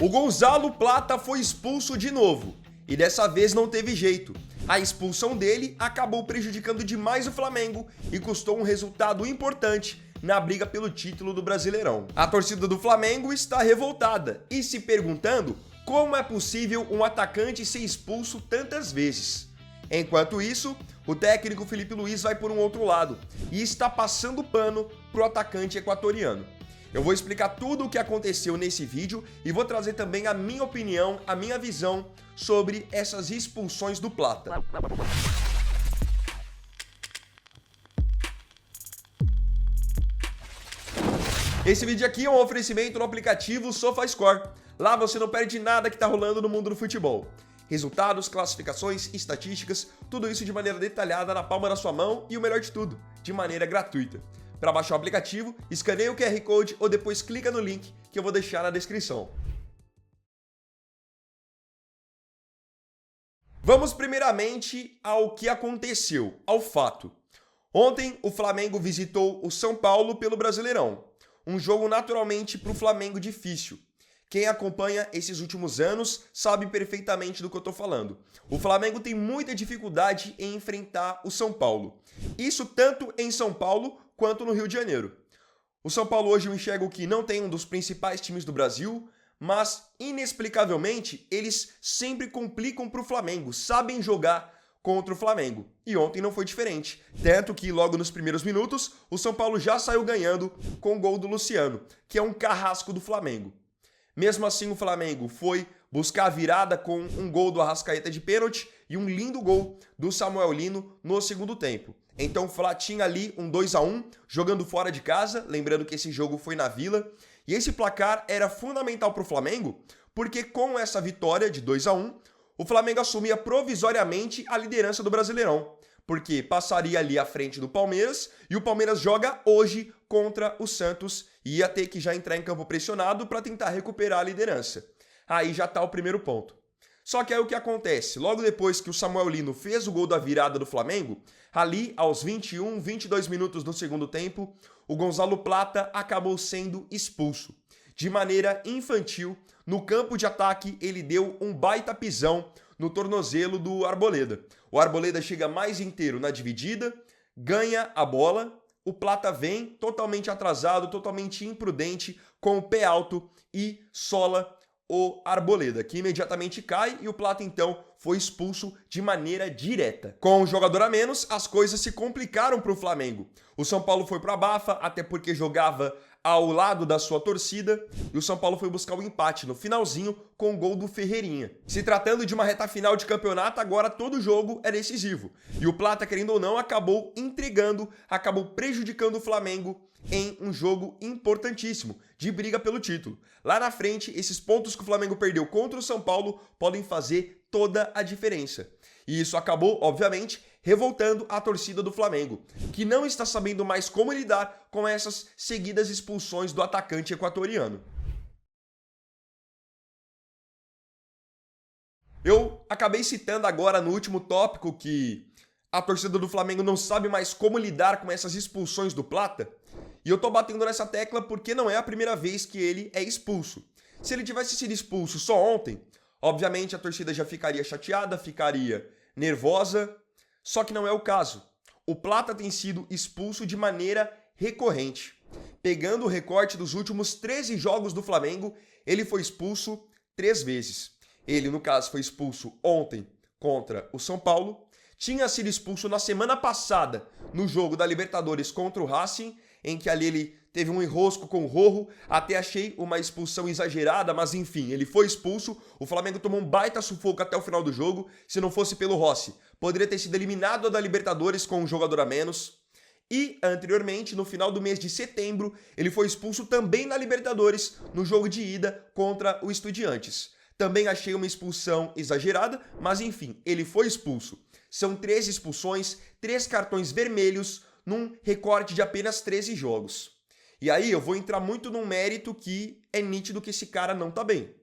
O Gonzalo Plata foi expulso de novo, e dessa vez não teve jeito. A expulsão dele acabou prejudicando demais o Flamengo e custou um resultado importante na briga pelo título do Brasileirão. A torcida do Flamengo está revoltada e se perguntando como é possível um atacante ser expulso tantas vezes. Enquanto isso, o técnico Felipe Luiz vai por um outro lado e está passando pano para o atacante equatoriano. Eu vou explicar tudo o que aconteceu nesse vídeo e vou trazer também a minha opinião, a minha visão sobre essas expulsões do Plata. Esse vídeo aqui é um oferecimento no aplicativo SofaScore. Lá você não perde nada que está rolando no mundo do futebol. Resultados, classificações, estatísticas, tudo isso de maneira detalhada na palma da sua mão e o melhor de tudo, de maneira gratuita. Para baixar o aplicativo, escaneie o QR Code ou depois clica no link que eu vou deixar na descrição. Vamos primeiramente ao que aconteceu, ao fato. Ontem o Flamengo visitou o São Paulo pelo Brasileirão. Um jogo naturalmente para o Flamengo difícil. Quem acompanha esses últimos anos sabe perfeitamente do que eu estou falando. O Flamengo tem muita dificuldade em enfrentar o São Paulo. Isso tanto em São Paulo quanto no Rio de Janeiro. O São Paulo hoje eu enxergo que não tem um dos principais times do Brasil, mas inexplicavelmente eles sempre complicam para o Flamengo, sabem jogar contra o Flamengo. E ontem não foi diferente. Tanto que logo nos primeiros minutos o São Paulo já saiu ganhando com o gol do Luciano, que é um carrasco do Flamengo. Mesmo assim, o Flamengo foi buscar a virada com um gol do Arrascaeta de pênalti e um lindo gol do Samuel Lino no segundo tempo. Então o Fla tinha ali um 2-1, jogando fora de casa, lembrando que esse jogo foi na Vila. E esse placar era fundamental para o Flamengo, porque com essa vitória de 2-1, o Flamengo assumia provisoriamente a liderança do Brasileirão. Porque passaria ali à frente do Palmeiras, e o Palmeiras joga hoje contra o Santos e ia ter que já entrar em campo pressionado para tentar recuperar a liderança. Aí já está o primeiro ponto. Só que aí o que acontece? Logo depois que o Samuel Lino fez o gol da virada do Flamengo, ali aos 21, 22 minutos do segundo tempo, o Gonzalo Plata acabou sendo expulso. De maneira infantil, no campo de ataque ele deu um baita pisão no tornozelo do Arboleda. O Arboleda chega mais inteiro na dividida, ganha a bola, o Plata vem totalmente atrasado, totalmente imprudente, com o pé alto e sola o Arboleda, que imediatamente cai e o Plata então foi expulso de maneira direta. Com um jogador a menos, as coisas se complicaram para o Flamengo. O São Paulo foi para a bafa, até porque jogava ao lado da sua torcida, e o São Paulo foi buscar o empate no finalzinho com o gol do Ferreirinha. Se tratando de uma reta final de campeonato, agora todo jogo é decisivo. E o Plata, querendo ou não, acabou entregando, acabou prejudicando o Flamengo em um jogo importantíssimo, de briga pelo título. Lá na frente, esses pontos que o Flamengo perdeu contra o São Paulo podem fazer toda a diferença. E isso acabou, obviamente, revoltando a torcida do Flamengo, que não está sabendo mais como lidar com essas seguidas expulsões do atacante equatoriano. Eu acabei citando agora no último tópico que a torcida do Flamengo não sabe mais como lidar com essas expulsões do Plata, e eu tô batendo nessa tecla porque não é a primeira vez que ele é expulso. Se ele tivesse sido expulso só ontem, obviamente a torcida já ficaria chateada, ficaria nervosa, só que não é o caso. O Plata tem sido expulso de maneira recorrente. Pegando o recorte dos últimos 13 jogos do Flamengo, ele foi expulso 3 vezes. Ele, no caso, foi expulso ontem contra o São Paulo, tinha sido expulso na semana passada no jogo da Libertadores contra o Racing, em que ali ele teve um enrosco com o Rojo, até achei uma expulsão exagerada, mas enfim, ele foi expulso, o Flamengo tomou um baita sufoco até o final do jogo, se não fosse pelo Rossi, poderia ter sido eliminado da Libertadores com um jogador a menos, e anteriormente, no final do mês de setembro, ele foi expulso também na Libertadores, no jogo de ida contra o Estudiantes. Também achei uma expulsão exagerada, mas enfim, ele foi expulso. São 13 expulsões, 3 cartões vermelhos, num recorte de apenas 13 jogos. E aí eu vou entrar muito num mérito que é nítido que esse cara não tá bem.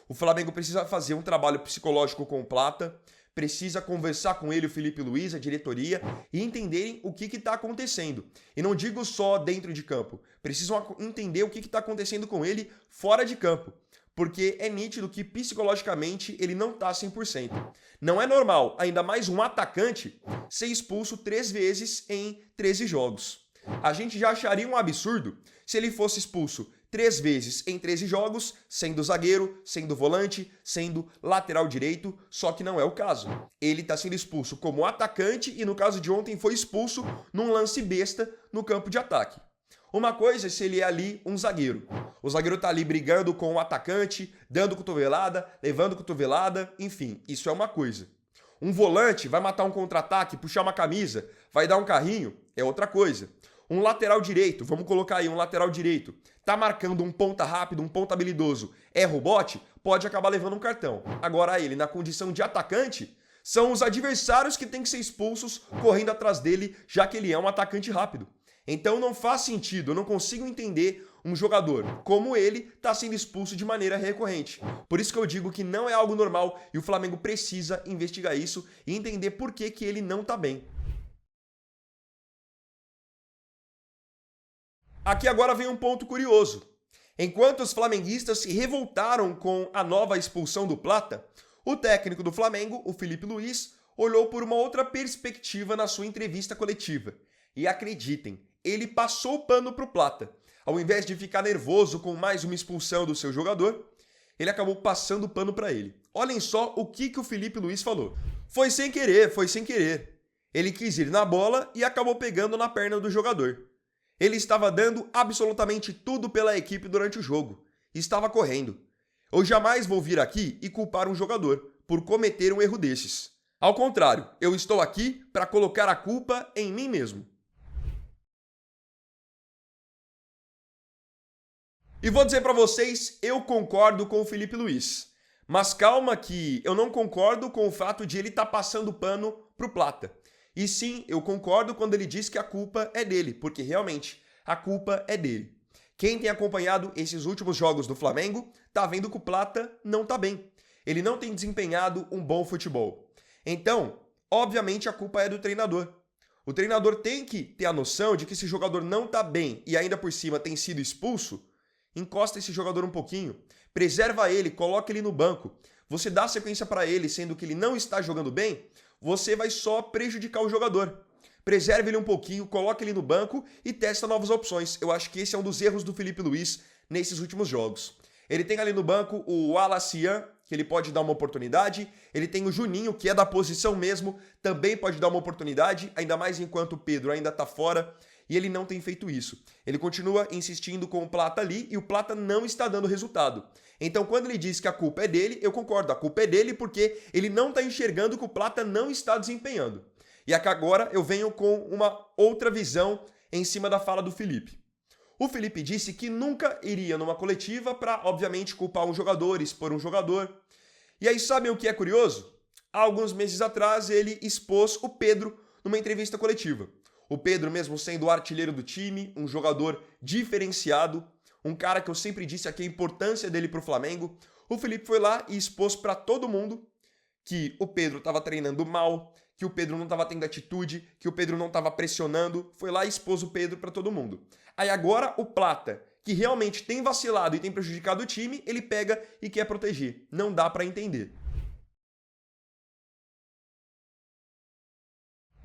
O Flamengo precisa fazer um trabalho psicológico com o Plata, precisa conversar com ele, o Felipe Luiz, a diretoria, e entenderem o que está acontecendo. E não digo só dentro de campo, precisam entender o que está acontecendo com ele fora de campo. porque é nítido que psicologicamente ele não tá 100%. Não é normal, ainda mais um atacante, ser expulso 3 vezes em 13 jogos. A gente já acharia um absurdo se ele fosse expulso 3 vezes em 13 jogos, sendo zagueiro, sendo volante, sendo lateral direito, só que não é o caso. Ele está sendo expulso como atacante e no caso de ontem foi expulso num lance besta no campo de ataque. Uma coisa é se ele é ali um zagueiro. O zagueiro tá ali brigando com o atacante, dando cotovelada, levando cotovelada, enfim, isso é uma coisa. Um volante vai matar um contra-ataque, puxar uma camisa, vai dar um carrinho, é outra coisa. Um lateral direito, vamos colocar aí um lateral direito, tá marcando um ponta rápido, um ponta habilidoso, erra o bote, pode acabar levando um cartão. Agora ele, na condição de atacante, são os adversários que têm que ser expulsos correndo atrás dele, já que ele é um atacante rápido. Então não faz sentido, eu não consigo entender um jogador como ele tá sendo expulso de maneira recorrente. Por isso que eu digo que não é algo normal e o Flamengo precisa investigar isso e entender por que ele não tá bem. Aqui agora vem um ponto curioso. Enquanto os flamenguistas se revoltaram com a nova expulsão do Plata, o técnico do Flamengo, o Felipe Luiz, olhou por uma outra perspectiva na sua entrevista coletiva. E acreditem, ele passou o pano pro Plata. Ao invés de ficar nervoso com mais uma expulsão do seu jogador, ele acabou passando o pano para ele. Olhem só o que o Felipe Luiz falou. Foi sem querer, foi sem querer. Ele quis ir na bola e acabou pegando na perna do jogador. Ele estava dando absolutamente tudo pela equipe durante o jogo. Estava correndo. Eu jamais vou vir aqui e culpar um jogador por cometer um erro desses. Ao contrário, eu estou aqui para colocar a culpa em mim mesmo. E vou dizer para vocês, eu concordo com o Felipe Luiz. Mas calma que eu não concordo com o fato de ele estar passando pano pro Plata. E sim, eu concordo quando ele diz que a culpa é dele, porque realmente a culpa é dele. Quem tem acompanhado esses últimos jogos do Flamengo tá vendo que o Plata não tá bem. Ele não tem desempenhado um bom futebol. Então, obviamente a culpa é do treinador. O treinador tem que ter a noção de que esse jogador não tá bem e ainda por cima tem sido expulso. Encosta esse jogador um pouquinho, preserva ele, coloca ele no banco. Você dá sequência para ele, sendo que ele não está jogando bem, você vai só prejudicar o jogador. Preserve ele um pouquinho, coloca ele no banco e testa novas opções. Eu acho que esse é um dos erros do Felipe Luiz nesses últimos jogos. Ele tem ali no banco o Alacian, que ele pode dar uma oportunidade. Ele tem o Juninho, que é da posição mesmo, também pode dar uma oportunidade, ainda mais enquanto o Pedro ainda está fora. E ele não tem feito isso. Ele continua insistindo com o Plata ali e o Plata não está dando resultado. Então, quando ele diz que a culpa é dele, eu concordo. A culpa é dele porque ele não está enxergando que o Plata não está desempenhando. E aqui agora eu venho com uma outra visão em cima da fala do Felipe. O Felipe disse que nunca iria numa coletiva para, obviamente, culpar um jogador, expor um jogador. E aí, sabem o que é curioso? Há alguns meses atrás, ele expôs o Pedro numa entrevista coletiva. O Pedro, mesmo sendo o artilheiro do time, um jogador diferenciado, um cara que eu sempre disse aqui a importância dele para o Flamengo, o Felipe foi lá e expôs para todo mundo que o Pedro estava treinando mal, que o Pedro não estava tendo atitude, que o Pedro não estava pressionando, foi lá e expôs o Pedro para todo mundo. Aí agora o Plata, que realmente tem vacilado e tem prejudicado o time, ele pega e quer proteger. Não dá para entender.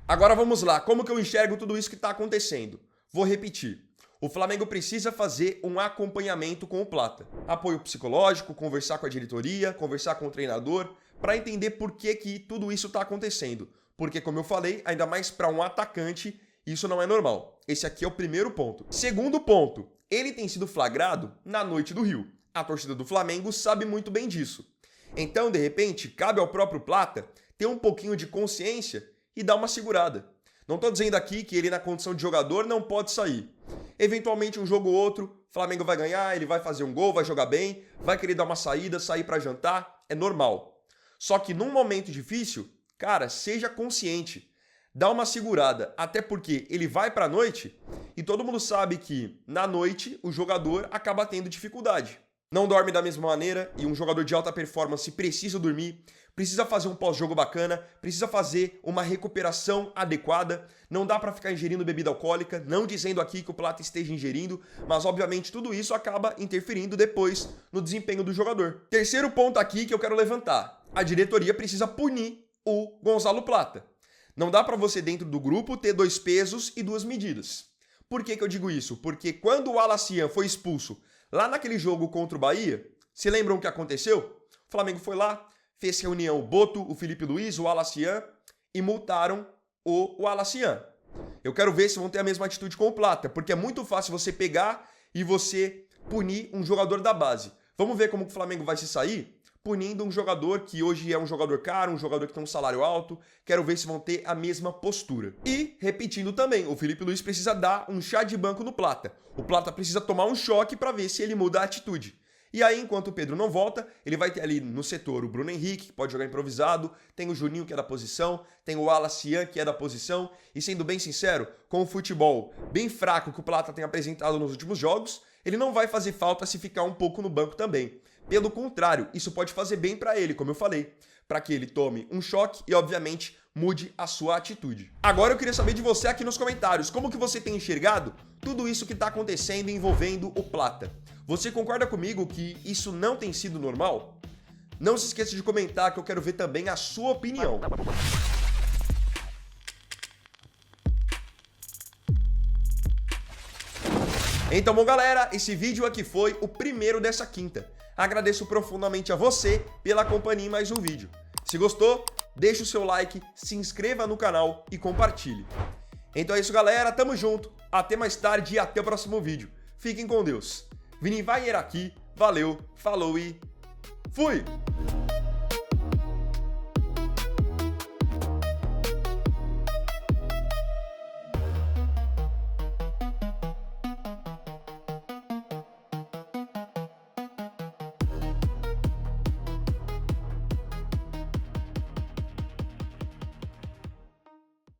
Agora vamos lá, como que eu enxergo tudo isso que está acontecendo? Vou repetir. O Flamengo precisa fazer um acompanhamento com o Plata. Apoio psicológico, conversar com a diretoria, conversar com o treinador, para entender por que tudo isso está acontecendo. Porque, como eu falei, ainda mais para um atacante, isso não é normal. Esse aqui é o primeiro ponto. Segundo ponto, ele tem sido flagrado na noite do Rio. A torcida do Flamengo sabe muito bem disso. Então, de repente, cabe ao próprio Plata ter um pouquinho de consciência e dar uma segurada. Não estou dizendo aqui que ele, na condição de jogador, não pode sair. Eventualmente, um jogo ou outro, Flamengo vai ganhar, ele vai fazer um gol, vai jogar bem, vai querer dar uma saída, sair para jantar, é normal. Só que num momento difícil, cara, seja consciente. Dá uma segurada, até porque ele vai para a noite e todo mundo sabe que na noite o jogador acaba tendo dificuldade. não dorme da mesma maneira e um jogador de alta performance precisa dormir, precisa fazer um pós-jogo bacana, precisa fazer uma recuperação adequada, não dá para ficar ingerindo bebida alcoólica, não dizendo aqui que o Plata esteja ingerindo, mas obviamente tudo isso acaba interferindo depois no desempenho do jogador. Terceiro ponto aqui que eu quero levantar, a diretoria precisa punir o Gonzalo Plata. Não dá para você dentro do grupo ter 2 pesos e 2 medidas. Por que eu digo isso? Porque quando o Alacian foi expulso lá naquele jogo contra o Bahia, se lembram o que aconteceu? O Flamengo foi lá, fez reunião o Boto, o Felipe Luiz, o Alacian e multaram o Alacian. Eu quero ver se vão ter a mesma atitude com o Plata, porque é muito fácil você pegar e você punir um jogador da base. Vamos ver como o Flamengo vai se sair? Punindo um jogador que hoje é um jogador caro, um jogador que tem um salário alto. Quero ver se vão ter a mesma postura. E, repetindo também, o Felipe Luiz precisa dar um chá de banco no Plata. O Plata precisa tomar um choque para ver se ele muda a atitude. E aí, enquanto o Pedro não volta, ele vai ter ali no setor o Bruno Henrique, que pode jogar improvisado, tem o Juninho, que é da posição, tem o Alacian, que é da posição, e sendo bem sincero, com o futebol bem fraco que o Plata tem apresentado nos últimos jogos, ele não vai fazer falta se ficar um pouco no banco também. Pelo contrário, isso pode fazer bem para ele, como eu falei, para que ele tome um choque e, obviamente, mude a sua atitude. Agora eu queria saber de você aqui nos comentários, como que você tem enxergado tudo isso que está acontecendo envolvendo o Plata? Você concorda comigo que isso não tem sido normal? Não se esqueça de comentar que eu quero ver também a sua opinião. Então, bom galera, esse vídeo aqui foi o primeiro dessa quinta. Agradeço profundamente a você pela companhia em mais um vídeo. Se gostou, deixa o seu like, se inscreva no canal e compartilhe. Então é isso galera, tamo junto, até mais tarde e até o próximo vídeo. Fiquem com Deus. Vini Wagner aqui, valeu, falou e fui!